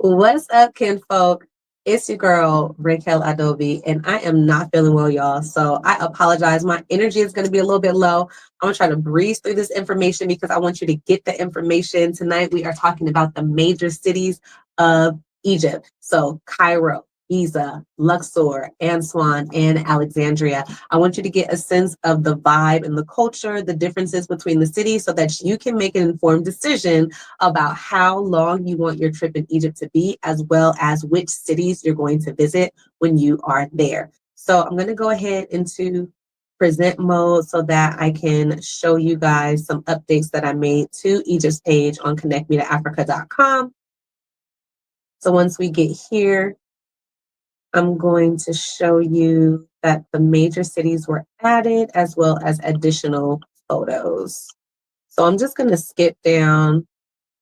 What's up, kinfolk? It's your girl, Raquel Adobe, and I am not feeling well, y'all. So I apologize. My energy is going to be a little bit low. I'm going to try to breeze through this information because I want you to get the information. Tonight, we are talking about the major cities of Egypt. So Cairo, Giza, Luxor, Aswan, and Alexandria. I want you to get a sense of the vibe and the culture, the differences between the cities so that you can make an informed decision about how long you want your trip in Egypt to be, as well as which cities you're going to visit when you are there. So I'm going to go ahead into present mode so that I can show you guys some updates that I made to Egypt's page on connectmetoafrica.com. So once we get here, I'm going to show you that the major cities were added as well as additional photos. So I'm just going to skip down.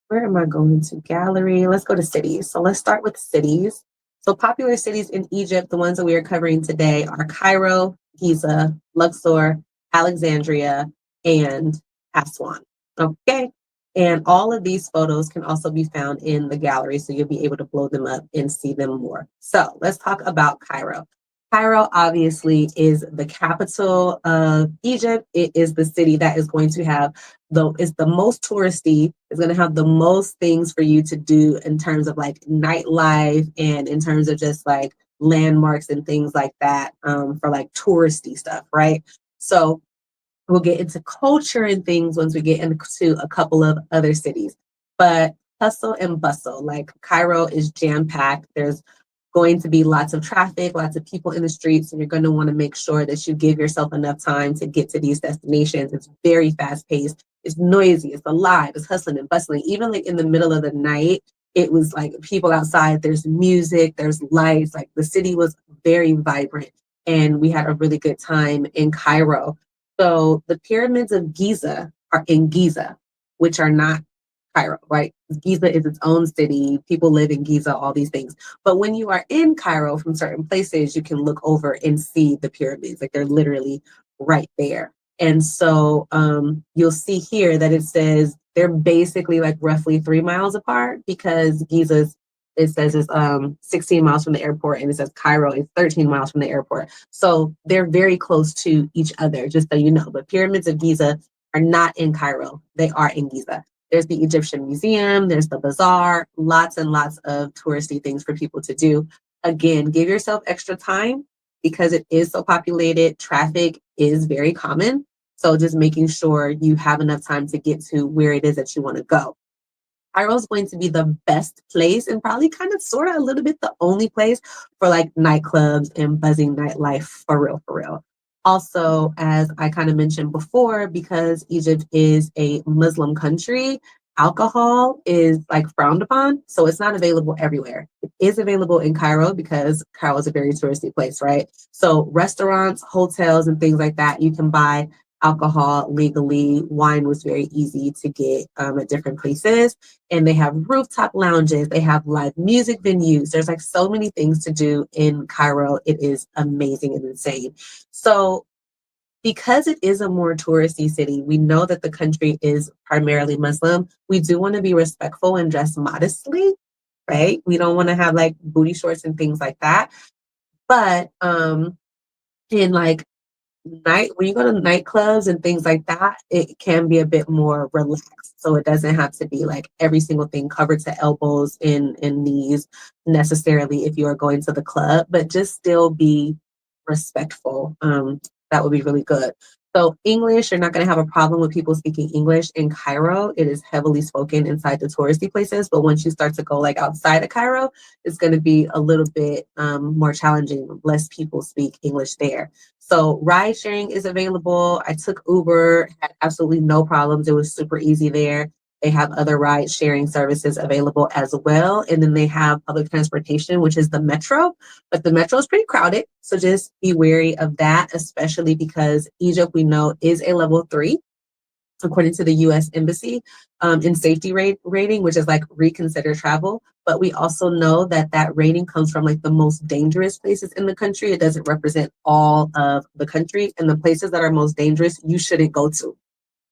Where am I going to? Gallery. Let's go to cities. So let's start with cities. So popular cities in Egypt, the ones that we are covering today are Cairo, Giza, Luxor, Alexandria, and Aswan. Okay. And all of these photos can also be found in the gallery, so you'll be able to blow them up and see them more. So let's talk about Cairo. Cairo obviously is the capital of Egypt. It is the city that is going to have is the most touristy, is going to have the most things for you to do in terms of like nightlife and in terms of just like landmarks and things like that, for like touristy stuff, right? So we'll get into culture and things once we get into a couple of other cities. But hustle and bustle, like Cairo is jam-packed. There's going to be lots of traffic, lots of people in the streets, and you're going to want to make sure that you give yourself enough time to get to these destinations. It's very fast-paced. It's noisy. It's alive. It's hustling and bustling. Even like in the middle of the night, it was like people outside. There's music. There's lights. Like the city was very vibrant, and we had a really good time in Cairo. So the pyramids of Giza are in Giza, which are not Cairo, right? Giza is its own city. People live in Giza, all these things. But when you are in Cairo from certain places, you can look over and see the pyramids. Like they're literally right there. And so you'll see here that it says they're basically like roughly 3 miles apart because it says it's 16 miles from the airport, and it says Cairo is 13 miles from the airport. So they're very close to each other, just so you know. But pyramids of Giza are not in Cairo. They are in Giza. There's the Egyptian Museum, there's the bazaar, lots and lots of touristy things for people to do. Again, give yourself extra time because it is so populated. Traffic is very common. So just making sure you have enough time to get to where it is that you want to go. Cairo is going to be the best place and probably kind of sort of a little bit the only place for like nightclubs and buzzing nightlife for real, for real. Also, as I kind of mentioned before, because Egypt is a Muslim country, alcohol is like frowned upon. So it's not available everywhere. It is available in Cairo because Cairo is a very touristy place, right? So restaurants, hotels, and things like that, you can buy alcohol legally. Wine was very easy to get at different places. And they have rooftop lounges. They have live music venues. There's like so many things to do in Cairo. It is amazing and insane. So because it is a more touristy city, we know that the country is primarily Muslim. We do want to be respectful and dress modestly, right? We don't want to have like booty shorts and things like that. But in like when you go to nightclubs and things like that, it can be a bit more relaxed. So it doesn't have to be like every single thing covered to elbows and knees necessarily if you are going to the club, but just still be respectful. That would be really good. So English, you're not going to have a problem with people speaking English in Cairo. It is heavily spoken inside the touristy places, but once you start to go like outside of Cairo, it's going to be a little bit more challenging. Less people speak English there. So ride sharing is available. I took Uber, had absolutely no problems. It was super easy there. They have other ride sharing services available as well. And then they have public transportation, which is the metro, but the metro is pretty crowded. So just be wary of that, especially because Egypt, we know, is a level 3, according to the US Embassy in safety rating, which is like reconsider travel. But we also know that that rating comes from like the most dangerous places in the country. It doesn't represent all of the country, and the places that are most dangerous, you shouldn't go to.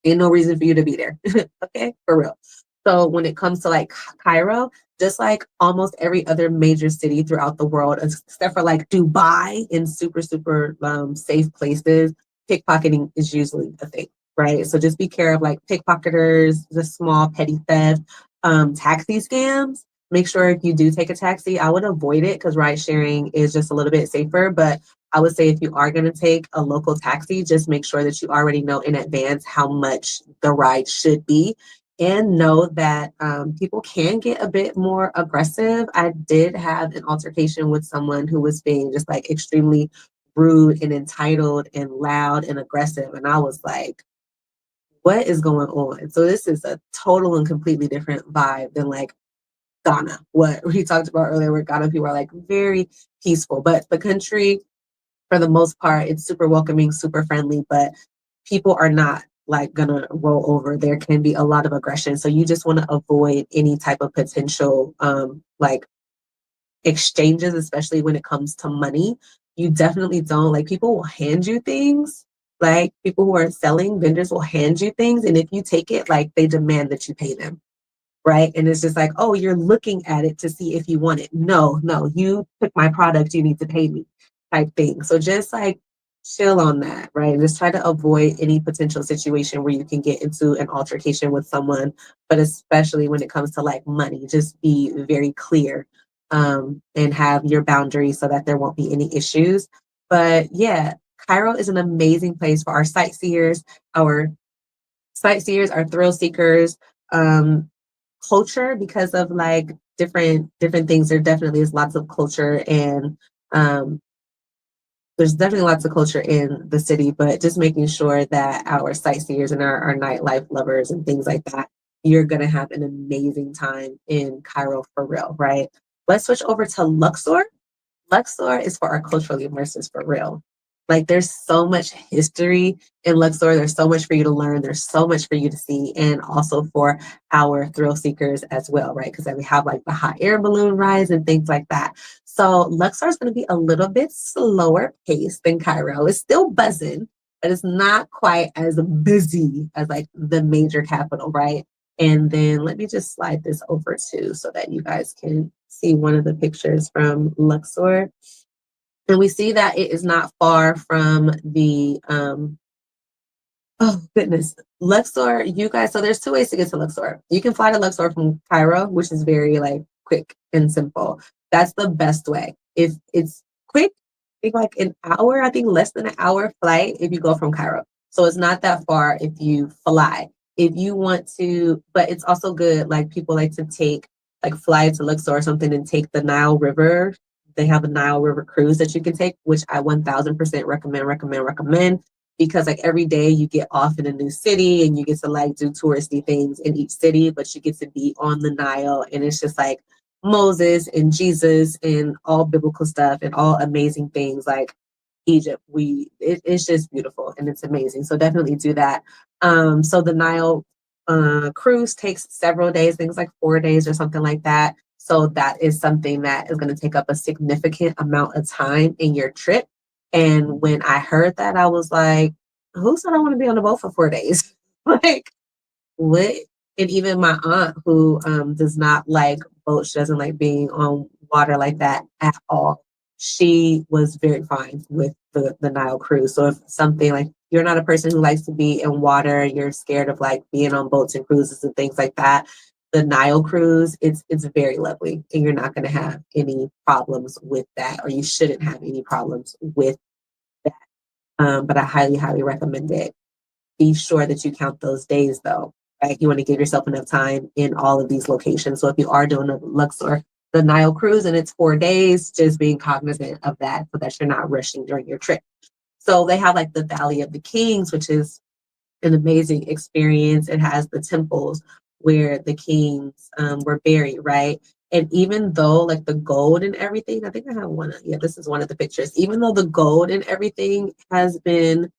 Ain't no reason for you to be there. Okay, for real. So when it comes to like Cairo, just like almost every other major city throughout the world, except for like Dubai and super, super safe places, pickpocketing is usually a thing, right? So just be careful of like pickpocketers, the small petty theft, taxi scams. Make sure if you do take a taxi, I would avoid it because ride sharing is just a little bit safer. But I would say if you are going to take a local taxi, just make sure that you already know in advance how much the ride should be and know that people can get a bit more aggressive. I did have an altercation with someone who was being just like extremely rude and entitled and loud and aggressive. And I was like, what is going on? So this is a total and completely different vibe than like Ghana, what we talked about earlier, where Ghana people are like very peaceful. But the country, for the most part, it's super welcoming, super friendly, but people are not like gonna roll over. There can be a lot of aggression. So you just want to avoid any type of potential like exchanges, especially when it comes to money. You definitely don't like people will hand you things. Like people who are selling, vendors will hand you things. And if you take it, like they demand that you pay them, right? And it's just like, oh, you're looking at it to see if you want it. No, no, you took my product, you need to pay me type thing. So just like chill on that, right? And just try to avoid any potential situation where you can get into an altercation with someone, but especially when it comes to like money, just be very clear and have your boundaries so that there won't be any issues. But yeah, Cairo is an amazing place for our sightseers, our thrill seekers. Um, Culture because of like different things. There definitely is lots of culture and um there's definitely lots of culture in the city, but just making sure that our sightseers and our nightlife lovers and things like that, you're gonna have an amazing time in Cairo for real, right? Let's switch over to Luxor. Luxor is for our culturally immersives for real. Like there's so much history in Luxor. There's so much for you to learn. There's so much for you to see, and also for our thrill seekers as well, right? Because then we have like the hot air balloon rides and things like that. So Luxor is going to be a little bit slower paced than Cairo. It's still buzzing, but it's not quite as busy as like the major capital, right? And then let me just slide this over too so that you guys can see one of the pictures from Luxor. And we see that it is not far from the oh goodness, Luxor, you guys. So there's two ways to get to Luxor. You can fly to Luxor from Cairo, which is very like quick and simple. That's the best way. If it's quick, I think like an hour, I think less than an hour flight if you go from Cairo. So it's not that far if you fly. If you want to, but it's also good. Like people like to take like fly to Luxor or something and take the Nile River. They have a Nile River cruise that you can take, which I 1000% recommend because like every day you get off in a new city and you get to like do touristy things in each city, but you get to be on the Nile and it's just like Moses and Jesus and all biblical stuff and all amazing things like Egypt. It's just beautiful and it's amazing. So definitely do that. So the Nile cruise takes several days, things like 4 days or something like that. So that is something that is going to take up a significant amount of time in your trip. And when I heard that, I was like, who said I want to be on the boat for 4 days? Like, what? And even my aunt, who does not like boats, she doesn't like being on water like that at all. She was very fine with the Nile cruise. So if something like you're not a person who likes to be in water, you're scared of like being on boats and cruises and things like that, the Nile cruise, it's very lovely, and you're not going to have any problems with that, or you shouldn't have any problems with that. But I highly, highly recommend it. Be sure that you count those days though, right? You want to give yourself enough time in all of these locations. So if you are doing a Luxor, the Nile cruise, and it's 4 days, just being cognizant of that so that you're not rushing during your trip. So they have like the Valley of the Kings, which is an amazing experience. It has the temples where the kings were buried, right? And even though like the gold and everything, I think I have one. Yeah, this is one of the pictures. Even though the gold and everything has been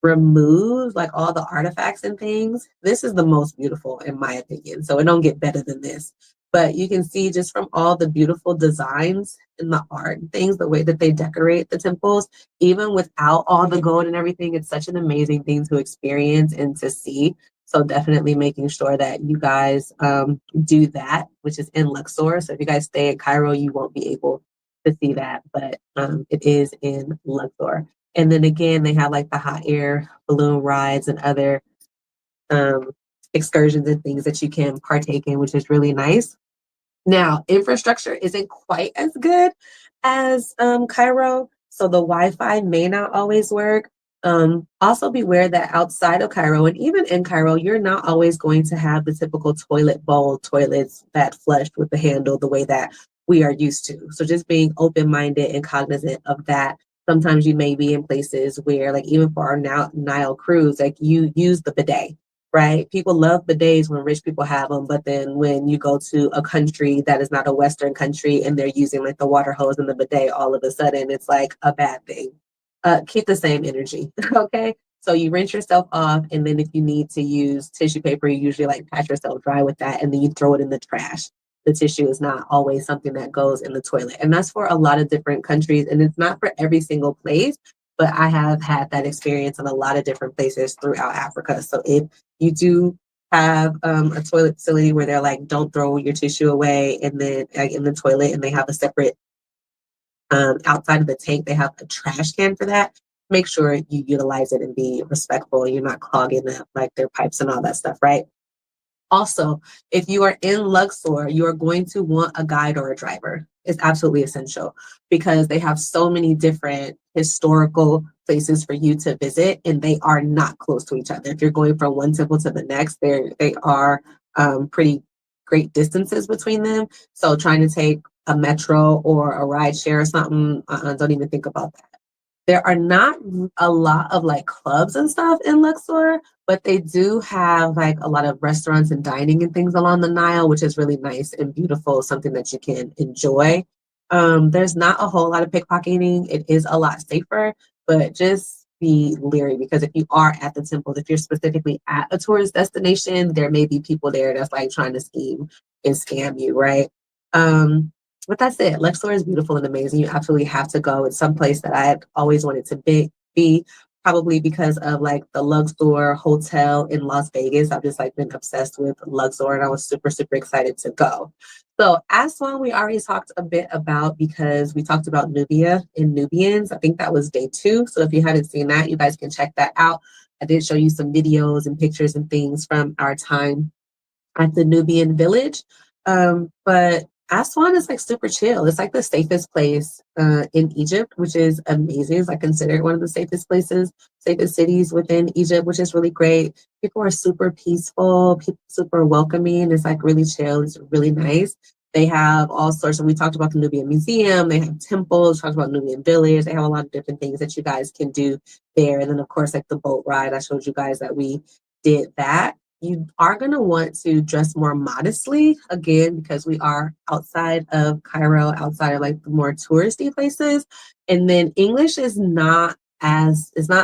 remove like all the artifacts and things, this is the most beautiful in my opinion. So it don't get better than this. But you can see just from all the beautiful designs and the art and things, the way that they decorate the temples, even without all the gold and everything, it's such an amazing thing to experience and to see. So definitely making sure that you guys do that, which is in Luxor. So if you guys stay in Cairo, you won't be able to see that, but it is in Luxor. And then again, they have like the hot air balloon rides and other um, excursions and things that you can partake in, which is really nice. Now, infrastructure isn't quite as good as Cairo, so the Wi-Fi may not always work. Also, beware that outside of Cairo and even in Cairo, you're not always going to have the typical toilet bowl toilets that flush with the handle the way that we are used to. So, just being open-minded and cognizant of that. Sometimes you may be in places where, like even for our Nile cruise, like you use the bidet, right? People love bidets when rich people have them, but then when you go to a country that is not a Western country and they're using like the water hose and the bidet, all of a sudden it's like a bad thing. Keep the same energy, okay? So you rinse yourself off, and then if you need to use tissue paper, you usually like pat yourself dry with that, and then you throw it in the trash. The tissue is not always something that goes in the toilet, and that's for a lot of different countries, and it's not for every single place. But I have had that experience in a lot of different places throughout Africa. So if you do have a toilet facility where they're like, don't throw your tissue away, and then like, in the toilet, and they have a separate outside of the tank, they have a trash can for that. Make sure you utilize it and be respectful. You're not clogging up like their pipes and all that stuff, right? Also, if you are in Luxor, you are going to want a guide or a driver. It's absolutely essential because they have so many different historical places for you to visit, and they are not close to each other. If you're going from one temple to the next, they are pretty great distances between them. So trying to take a metro or a ride share or something, don't even think about that. There are not a lot of like clubs and stuff in Luxor, but they do have like a lot of restaurants and dining and things along the Nile, which is really nice and beautiful, something that you can enjoy. There's not a whole lot of pickpocketing. It is a lot safer, but just be leery because if you are at the temples, if you're specifically at a tourist destination, there may be people there that's like trying to scheme and scam you, right? Um, but that's it. Luxor is beautiful and amazing. You absolutely have to go. It's someplace that I had always wanted to be probably because of like the Luxor Hotel in Las Vegas. I've just like been obsessed with Luxor and I was super, super excited to go. So Aswan, we already talked a bit about because we talked about Nubia and Nubians. I think that was day 2. So if you haven't seen that, you guys can check that out. I did show you some videos and pictures and things from our time at the Nubian village. But Aswan is like super chill. It's like the safest place in Egypt, which is amazing. It's like considered one of the safest places, safest cities within Egypt, which is really great. People are super peaceful, people super welcoming. It's like really chill. It's really nice. They have all sorts of, we talked about the Nubian Museum, they have temples, talked about Nubian Village, they have a lot of different things that you guys can do there. And then of course, like the boat ride, I showed you guys that we did that. You are going to want to dress more modestly, again, because we are outside of Cairo, outside of like the more touristy places. And then English is not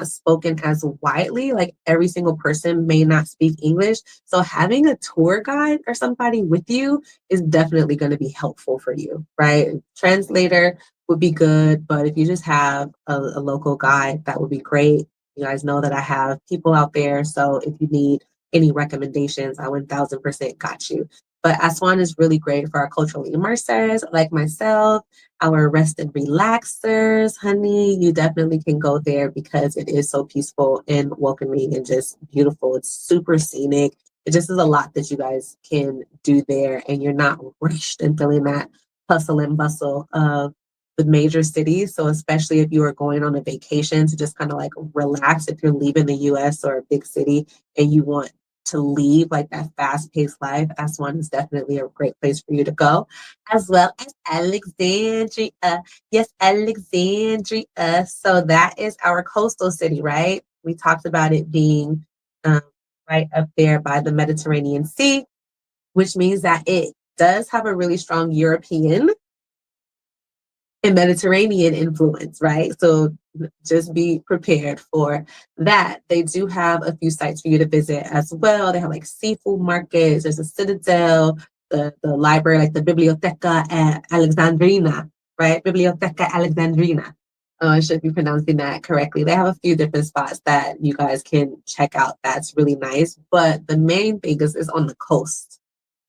spoken as widely. Like every single person may not speak English. So having a tour guide or somebody with you is definitely going to be helpful for you, right? Translator would be good, but if you just have a local guide, that would be great. You guys know that I have people out there. So if you need any recommendations, I 1000% got you. But Aswan is really great for our cultural immersers like myself, our rest and relaxers. Honey, you definitely can go there because it is so peaceful and welcoming and just beautiful. It's super scenic. It just is a lot that you guys can do there, and you're not rushed and feeling that hustle and bustle of the major cities. So especially if you are going on a vacation to just kind of like relax, if you're leaving the US or a big city and you want to leave like that fast-paced life, Aswan is definitely a great place for you to go, as well as Alexandria. Yes, Alexandria. So that is our coastal city, right? We talked about it being um, right up there by the Mediterranean Sea, which means that it does have a really strong European and Mediterranean influence, right? So just be prepared for that. They do have a few sites for you to visit as well. They have like seafood markets, there's a citadel, the library, like the Biblioteca Alexandrina, right? Biblioteca Alexandrina. Oh, I should be pronouncing that correctly. They have a few different spots that you guys can check out that's really nice, but the main thing is on the coast,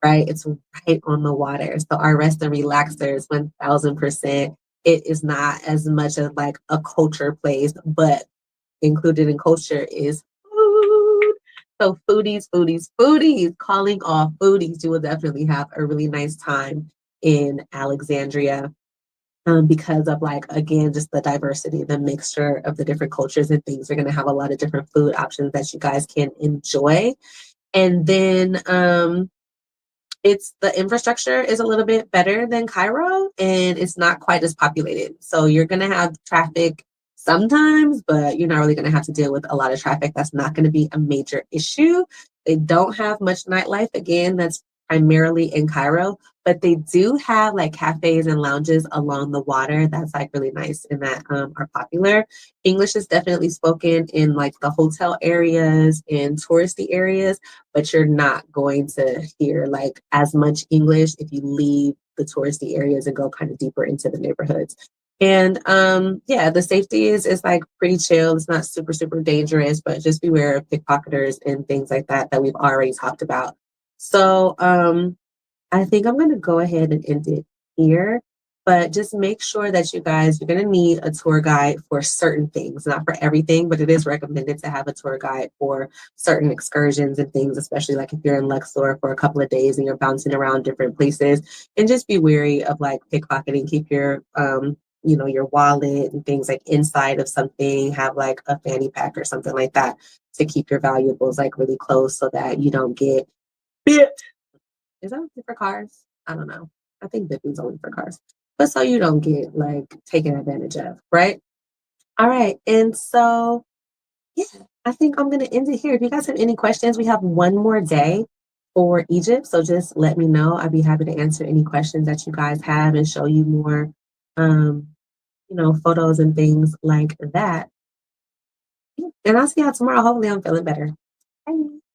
right? It's right on the water. So our rest and relaxers, 1000%. It is not as much of like a culture place, but included in culture is food. So foodies, calling all foodies. You will definitely have a really nice time in Alexandria, because of like again just the diversity, the mixture of the different cultures and things. We're going to have a lot of different food options that you guys can enjoy. And then it's the infrastructure is a little bit better than Cairo and it's not quite as populated. So you're going to have traffic sometimes, but you're not really going to have to deal with a lot of traffic. That's not going to be a major issue. They don't have much nightlife. Again, that's primarily in Cairo, but they do have like cafes and lounges along the water that's like really nice and that are popular. English is definitely spoken in like the hotel areas and touristy areas, but you're not going to hear like as much English if you leave the touristy areas and go kind of deeper into the neighborhoods. And yeah, the safety is like pretty chill. It's not super dangerous, but just beware of pickpocketers and things like that that we've already talked about. So I think I'm going to go ahead and end it here. But just make sure that you guys, you're going to need a tour guide for certain things, not for everything, but it is recommended to have a tour guide for certain excursions and things, especially like if you're in Luxor for a couple of days and you're bouncing around different places. And just be wary of like pickpocketing. Keep your, your wallet and things like inside of something. Have like a fanny pack or something like that to keep your valuables like really close so that you don't get bit. Is that only for cars? I don't know. I think Bippy's only for cars. But so you don't get like taken advantage of, right? All right. And so, yeah, I think I'm going to end it here. If you guys have any questions, we have one more day for Egypt. So just let me know. I'd be happy to answer any questions that you guys have and show you more, um, photos and things like that. And I'll see y'all tomorrow. Hopefully, I'm feeling better. Bye.